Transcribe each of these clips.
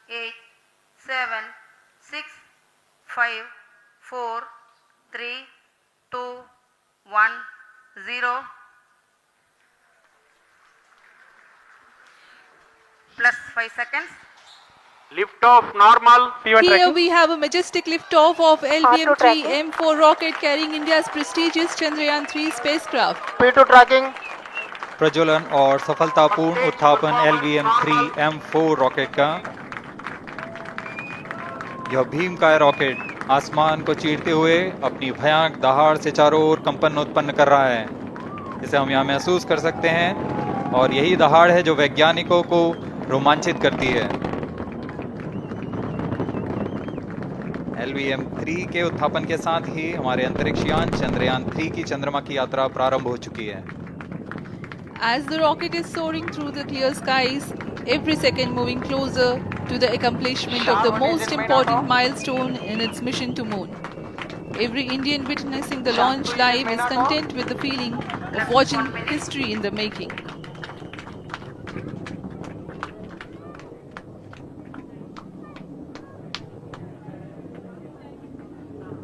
8, 7, 6, 5, 4, 3, 2, 1, 0. Plus 5 seconds. Lift off normal. Here we have a majestic liftoff of LVM-3 M4 rocket carrying India's prestigious Chandrayaan-3 spacecraft. P2 tracking. प्रज्वलन और सफलतापूर्ण उत्थापन LVM-3 M4 rocket का। यह भीमकाय rocket आसमान को चीरते हुए अपनी भयानक दहाड़ से चारों ओर कंपन उत्पन्न कर रहा है। इसे हम यहाँ महसूस कर सकते हैं और यही दहाड़ है जो वैज्ञानिकों को रोमांचित करती है। LVM-3 के उत्थापन के साथ ही हमारे अंतरिक्ष यान चंद्रयान-3 की चंद्रमा की यात्रा प्रारंभ हो चुकी है। As the rocket is soaring through the clear skies, every second moving closer to the accomplishment of the most important milestone in its mission to moon. Every Indian witnessing the launch live is content with the feeling of watching history in the making.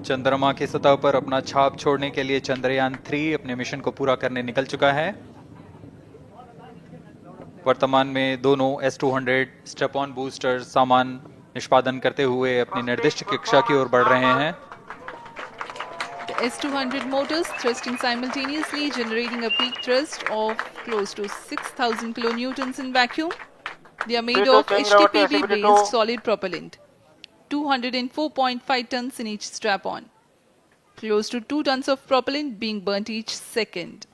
चंद्रमा की सतह पर अपना छाप छोड़ने के लिए चंद्रयान-3 अपने मिशन को पूरा करने निकल चुका है। वर्तमान में दोनों S-200 स्टेप ऑन बूस्टर सामान निष्पादन करते हुए अपनी निर्दिष्ट कक्षा की ओर बढ़ रहे हैं। The S-200 motors thrusting simultaneously, generating a peak thrust of close to 6,000 kilonewtons in vacuum. They are made of HTPB-based solid propellant. 204.5 tons in each strap-on. Close to 2 tons of propellant being burnt each second.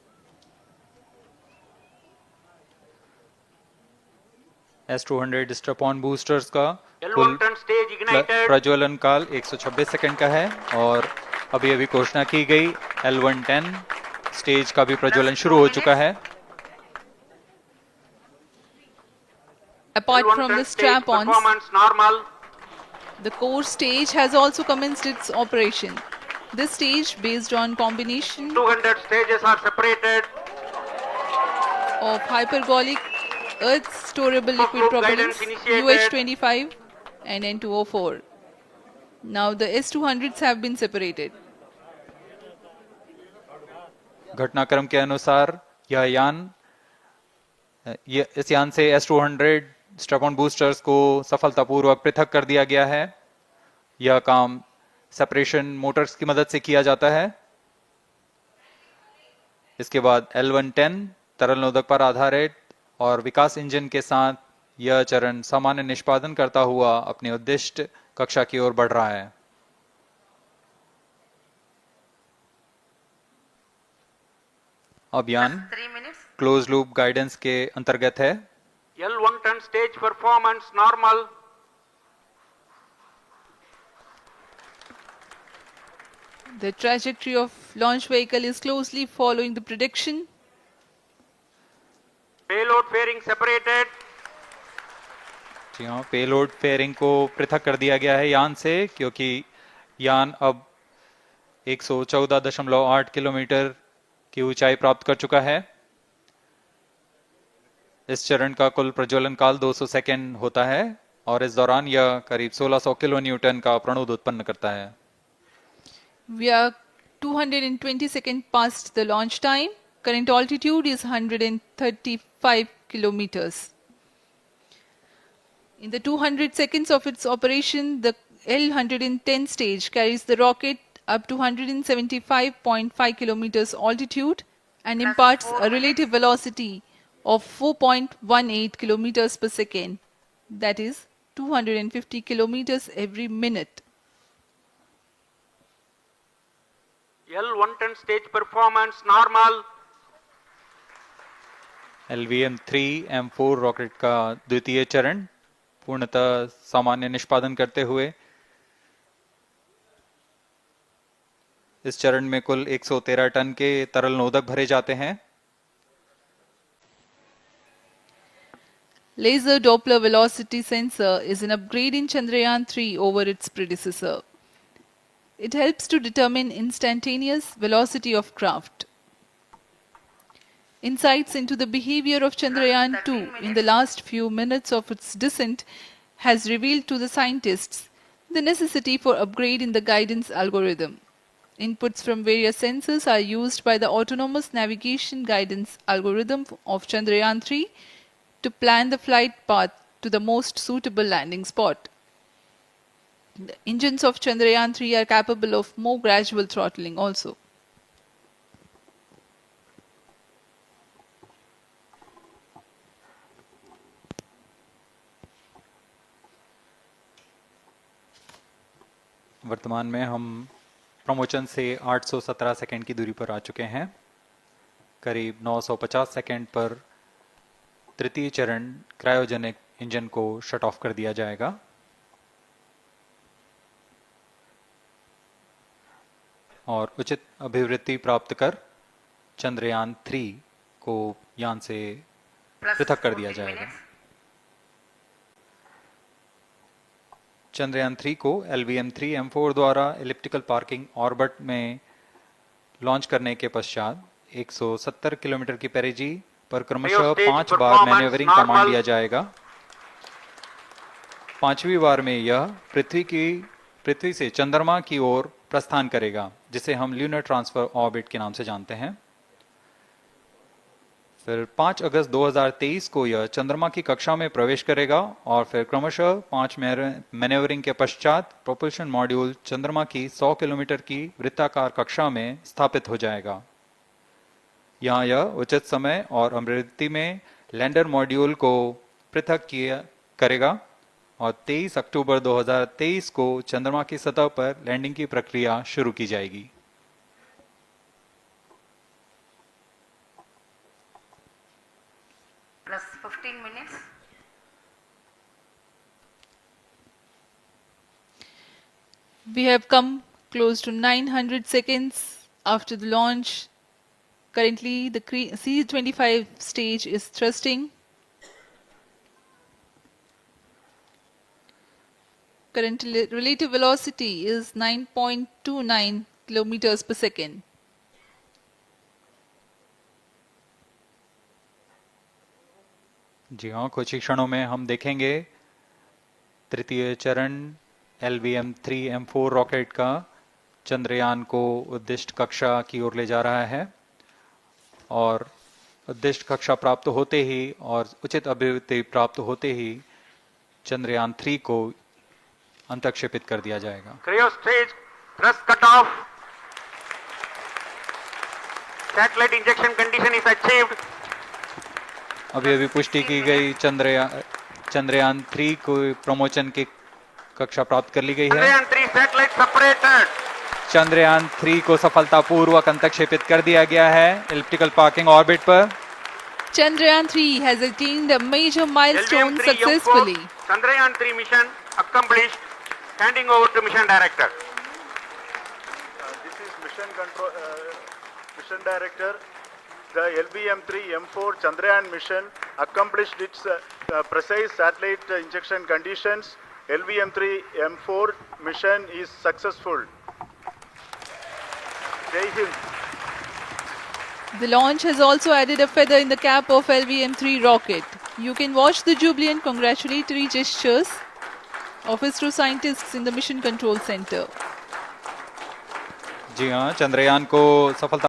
S-200 step-on boosters का कुल प्रज्वलन काल 126 second का है और अभी अभी घोषणा की गई L110 स्टेज का भी प्रज्वलन शुरू हो चुका है। Apart from the strap-ons, the core stage has also commenced its operation. This stage, based on combination 200 stages are separated. of hypergolic Earth storable liquid propellants UH-25 and N2O4. Now the S-200s have been separated. घटनाक्रम के अनुसार इस यान से S-200 step-on boosters को सफलतापूर्वक पृथक कर दिया गया है। यह काम सेपरेशन मोटर्स की मदद से किया जाता है। इसके बाद L110 तरल नोदक पर आधारित और विकास इंजन के साथ यह चरण सामान्य निष्पादन करता हुआ अपनी उद्दिष्ट कक्षा की ओर बढ़ रहा है। अभियान क्लोज लूप गाइडेंस के अंतर्गत है। L110 stage performance normal. The trajectory of launch vehicle is closely following the prediction. Payload fairing separated. जी हाँ, पेलोड फेयरिंग को पृथक कर दिया गया है यान से, क्योंकि यान अब 114.8 किलोमीटर की ऊंचाई प्राप्त कर चुका है। इस चरण का कुल प्रज्वलन काल 200 सेकेंड होता है और इस दौरान यह करीब 1600 किलो न्यूटन का प्रणुद उत्पन्न करता है। We are 220 seconds past the launch time. Current altitude is 135 kilometers. In the 200 seconds of its operation, the L110 stage carries the rocket up to 175.5 kilometers altitude and imparts a relative velocity of 4.18 kilometers per second, that is 250 kilometers every minute. L110 stage performance normal. LVM-3 M4 rocket का द्वितीय चरण पूर्णतः सामान्य निष्पादन करते हुए इस चरण में कुल 113 टन के तरल नोदक भरे जाते हैं। Laser Doppler velocity sensor is an upgrade in Chandrayaan-3 over its predecessor. It helps to determine instantaneous velocity of craft. Insights into the behavior of Chandrayaan-2 in the last few minutes of its descent has revealed to the scientists the necessity for upgrade in the guidance algorithm. Inputs from various sensors are used by the autonomous navigation guidance algorithm of Chandrayaan-3 to plan the flight path to the most suitable landing spot. The engines of Chandrayaan-3 are capable of more gradual throttling also. वर्तमान में हम promotion से 817 second की दूरी पर आ चुके हैं। करीब 950 सेकंड पर तृतीय चरण क्रायोजेनिक इंजन को शट ऑफ कर दिया जाएगा। और उचित अभिवृद्धि प्राप्त कर चंद्रयान 3 को यान से plus पृथक कर दिया 14 जाएगा। minutes. चंद्रयान 3 को LVM-3M4 द्वारा एलिप्टिकल पार्किंग ऑर्बिट में लॉन्च करने के पश्चात 170 किलोमीटर की पेरिजी पर क्रमशः Stage 5 बार performance मैन्यूवरिंग normal. कमांड दिया जाएगा। पांचवी बार में यह पृथ्वी से चंद्रमा की ओर प्रस्थान करेगा, जिसे हम ल्यूनर ट्रांसफर ऑर्बिट के नाम से जानते हैं। फिर 5 अगस्त 2023 को यह चंद्रमा की कक्षा में प्रवेश करेगा और फिर क्रमशः 5 मैन्यूवरिंग के पश्चात प्रोपल्शन मॉड्यूल चंद्रमा की 100 किलोमीटर की वृत्ताकार कक्षा में स्थापित हो जाएगा। यहाँ यह उचित समय और अभिवृद्धि में लैंडर मॉड्यूल को पृथक करेगा और 23 अक्टूबर 2023 को चंद्रमा की सतह पर लैंडिंग की प्रक्रिया शुरू की जाएगी। Plus 15 minutes. We have come close to 900 seconds after the launch. Currently, the C-25 stage is thrusting. Current relative velocity is 9.29 kilometers per second. जी हाँ, कुछ ही क्षणों में हम देखेंगे तृतीय चरण LVM-3M4 रॉकेट का चंद्रयान को उद्दिष्ट कक्षा की ओर ले जा रहा है और उद्दिष्ट कक्षा प्राप्त होते ही और उचित अभिवृद्धि प्राप्त होते ही चंद्रयान 3 को अंतक्षेपित कर दिया जाएगा। Cryo stage thrust cutoff. Satellite injection condition is achieved. अभी पुष्टि की गई चंद्रयान 3 को प्रमोशन की कक्षा प्राप्त कर ली गई है। Chandrayaan 3 satellite separated. चंद्रयान 3 को सफलतापूर्वक अंतक्षेपित कर दिया गया है एलिप्टिकल पार्किंग ऑर्बिट पर। Chandrayaan 3 has attained a major milestone LVM-3M4 successfully. Chandrayaan 3 mission accomplished. Handing over to mission director. This is mission director. The LVM-3M4 Chandrayaan mission accomplished its precise satellite injection conditions. LVM-3M4 mission is successful. Jai Hind. The launch has also added a feather in the cap of LVM-3 rocket. You can watch the jubilant congratulatory gestures of ISRO scientists in the Mission Control Center. जी हाँ, चंद्रयान को सफलता